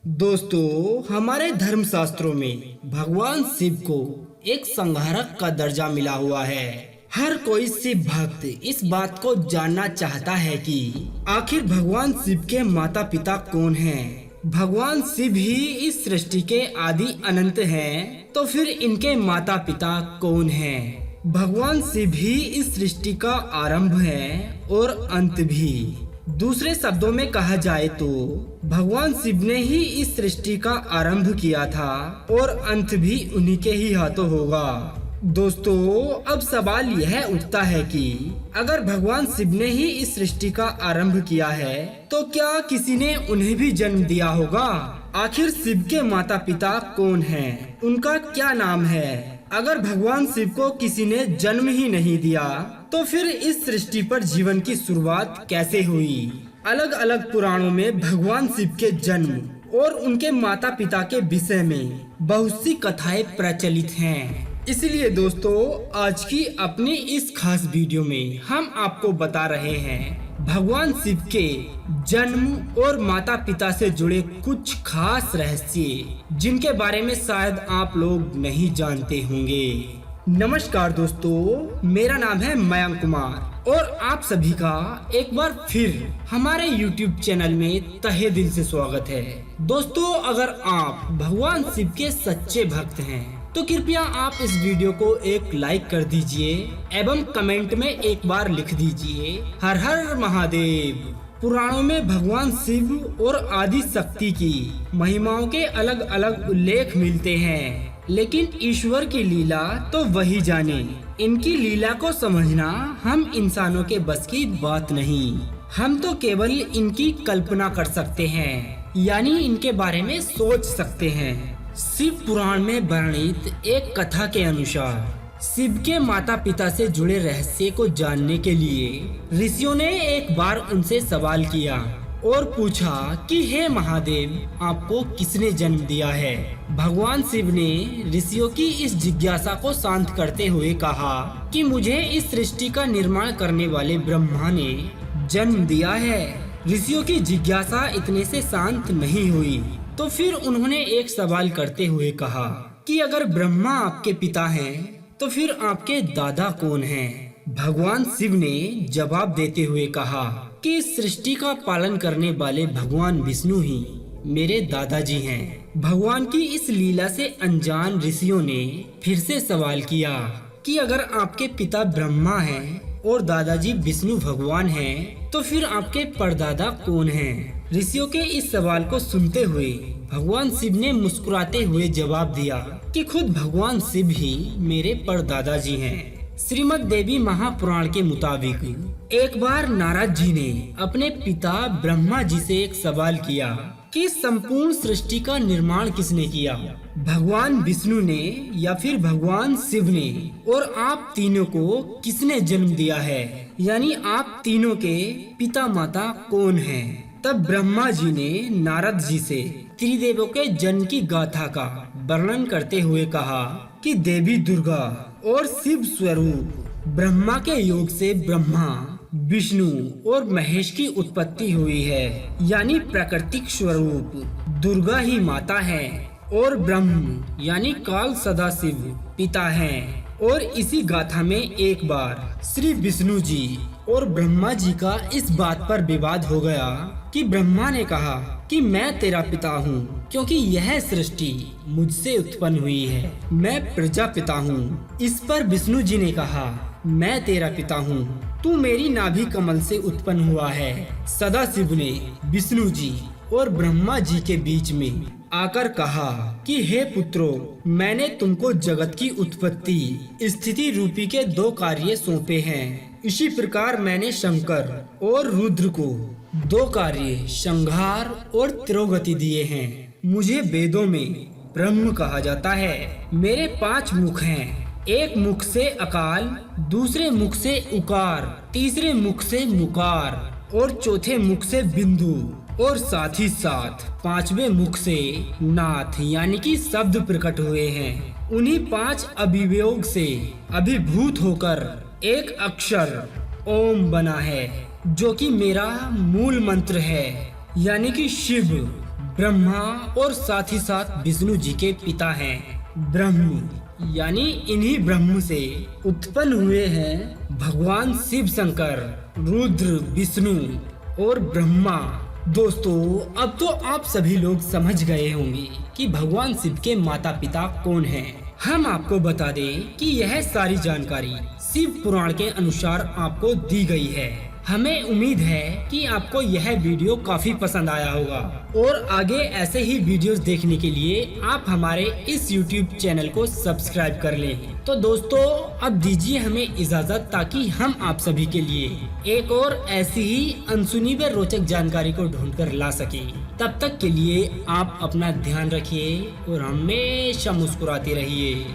दोस्तों, हमारे धर्म शास्त्रों में भगवान शिव को एक संहारक का दर्जा मिला हुआ है। हर कोई शिव भक्त इस बात को जानना चाहता है कि आखिर भगवान शिव के माता पिता कौन हैं। भगवान शिव ही इस सृष्टि के आदि अनंत हैं, तो फिर इनके माता पिता कौन हैं? भगवान शिव ही इस सृष्टि का आरंभ है और अंत भी। दूसरे शब्दों में कहा जाए तो भगवान शिव ने ही इस सृष्टि का आरंभ किया था और अंत भी उन्हीं के ही हाथों होगा। दोस्तों, अब सवाल यह उठता है कि अगर भगवान शिव ने ही इस सृष्टि का आरंभ किया है तो क्या किसी ने उन्हें भी जन्म दिया होगा? आखिर शिव के माता पिता कौन हैं? उनका क्या नाम है? अगर भगवान शिव को किसी ने जन्म ही नहीं दिया तो फिर इस सृष्टि पर जीवन की शुरुआत कैसे हुई? अलग अलग पुराणों में भगवान शिव के जन्म और उनके माता पिता के विषय में बहुत सी कथाएं प्रचलित हैं। इसलिए दोस्तों, आज की अपनी इस खास वीडियो में हम आपको बता रहे हैं भगवान शिव के जन्म और माता पिता से जुड़े कुछ खास रहस्य, जिनके बारे में शायद आप लोग नहीं जानते होंगे। नमस्कार दोस्तों, मेरा नाम है मयंक कुमार और आप सभी का एक बार फिर हमारे YouTube चैनल में तहे दिल से स्वागत है। दोस्तों, अगर आप भगवान शिव के सच्चे भक्त हैं तो कृपया आप इस वीडियो को एक लाइक कर दीजिए एवं कमेंट में एक बार लिख दीजिए हर हर महादेव। पुराणों में भगवान शिव और आदि शक्ति की महिमाओं के अलग अलग उल्लेख मिलते हैं, लेकिन ईश्वर की लीला तो वही जाने। इनकी लीला को समझना हम इंसानों के बस की बात नहीं। हम तो केवल इनकी कल्पना कर सकते हैं, यानी इनके बारे में सोच सकते हैं। शिव पुराण में वर्णित एक कथा के अनुसार शिव के माता पिता से जुड़े रहस्य को जानने के लिए ऋषियों ने एक बार उनसे सवाल किया और पूछा कि हे महादेव, आपको किसने जन्म दिया है? भगवान शिव ने ऋषियों की इस जिज्ञासा को शांत करते हुए कहा कि मुझे इस सृष्टि का निर्माण करने वाले ब्रह्मा ने जन्म दिया है। ऋषियों की जिज्ञासा इतने से शांत नहीं हुई तो फिर उन्होंने एक सवाल करते हुए कहा कि अगर ब्रह्मा आपके पिता हैं तो फिर आपके दादा कौन हैं? भगवान शिव ने जवाब देते हुए कहा कि इस सृष्टि का पालन करने वाले भगवान विष्णु ही मेरे दादाजी हैं। भगवान की इस लीला से अनजान ऋषियों ने फिर से सवाल किया कि अगर आपके पिता ब्रह्मा हैं और दादाजी विष्णु भगवान हैं तो फिर आपके परदादा कौन हैं? ऋषियों के इस सवाल को सुनते हुए भगवान शिव ने मुस्कुराते हुए जवाब दिया कि खुद भगवान शिव ही मेरे परदादाजी हैं। श्रीमद् देवी महापुराण के मुताबिक एक बार नारद जी ने अपने पिता ब्रह्मा जी से एक सवाल किया कि संपूर्ण सृष्टि का निर्माण किसने किया? भगवान विष्णु ने या फिर भगवान शिव ने? और आप तीनों को किसने जन्म दिया है? यानी आप तीनों के पिता माता कौन हैं? तब ब्रह्मा जी ने नारद जी से त्रिदेवों के जन्म की गाथा का वर्णन करते हुए कहा कि देवी दुर्गा और शिव स्वरूप ब्रह्मा के योग से ब्रह्मा, विष्णु और महेश की उत्पत्ति हुई है। यानी प्राकृतिक स्वरूप दुर्गा ही माता है और ब्रह्म यानी काल सदाशिव पिता हैं। और इसी गाथा में एक बार श्री विष्णु जी और ब्रह्मा जी का इस बात पर विवाद हो गया कि ब्रह्मा ने कहा कि मैं तेरा पिता हूँ क्योंकि यह सृष्टि मुझसे उत्पन्न हुई है, मैं प्रजापिता हूँ। इस पर विष्णु जी ने कहा मैं तेरा पिता हूँ, तू मेरी नाभि कमल से उत्पन्न हुआ है। सदाशिव ने विष्णु जी और ब्रह्मा जी के बीच में आकर कहा कि हे पुत्रों, मैंने तुमको जगत की उत्पत्ति स्थिति रूपी के 2 कार्य सौंपे हैं। इसी प्रकार मैंने शंकर और रुद्र को 2 कार्य संहार और तिरोगति दिए हैं। मुझे वेदों में ब्रह्म कहा जाता है। मेरे 5 मुख हैं, एक मुख से अकाल, दूसरे मुख से उकार, तीसरे मुख से मुकार और चौथे मुख से बिंदु और साथ ही साथ 5वें मुख से नाथ यानी कि शब्द प्रकट हुए हैं। उन्हीं 5 अभियोग से अभिभूत होकर एक अक्षर ओम बना है, जो कि मेरा मूल मंत्र है। यानी कि शिव ब्रह्मा और साथ ही साथ विष्णु जी के पिता हैं। ब्रह्म यानी इन्हीं ब्रह्म से उत्पन्न हुए हैं भगवान शिव शंकर, रुद्र, विष्णु और ब्रह्मा। दोस्तों, अब तो आप सभी लोग समझ गए होंगे कि भगवान शिव के माता पिता कौन हैं। हम आपको बता दें कि यह सारी जानकारी शिव पुराण के अनुसार आपको दी गई है। हमें उम्मीद है कि आपको यह वीडियो काफी पसंद आया होगा और आगे ऐसे ही वीडियोस देखने के लिए आप हमारे इस YouTube चैनल को सब्सक्राइब कर लें। तो दोस्तों, अब दीजिए हमें इजाजत ताकि हम आप सभी के लिए एक और ऐसी ही अनसुनी व रोचक जानकारी को ढूंढ कर ला सके। तब तक के लिए आप अपना ध्यान रखिए और हमेशा मुस्कुराते रहिए।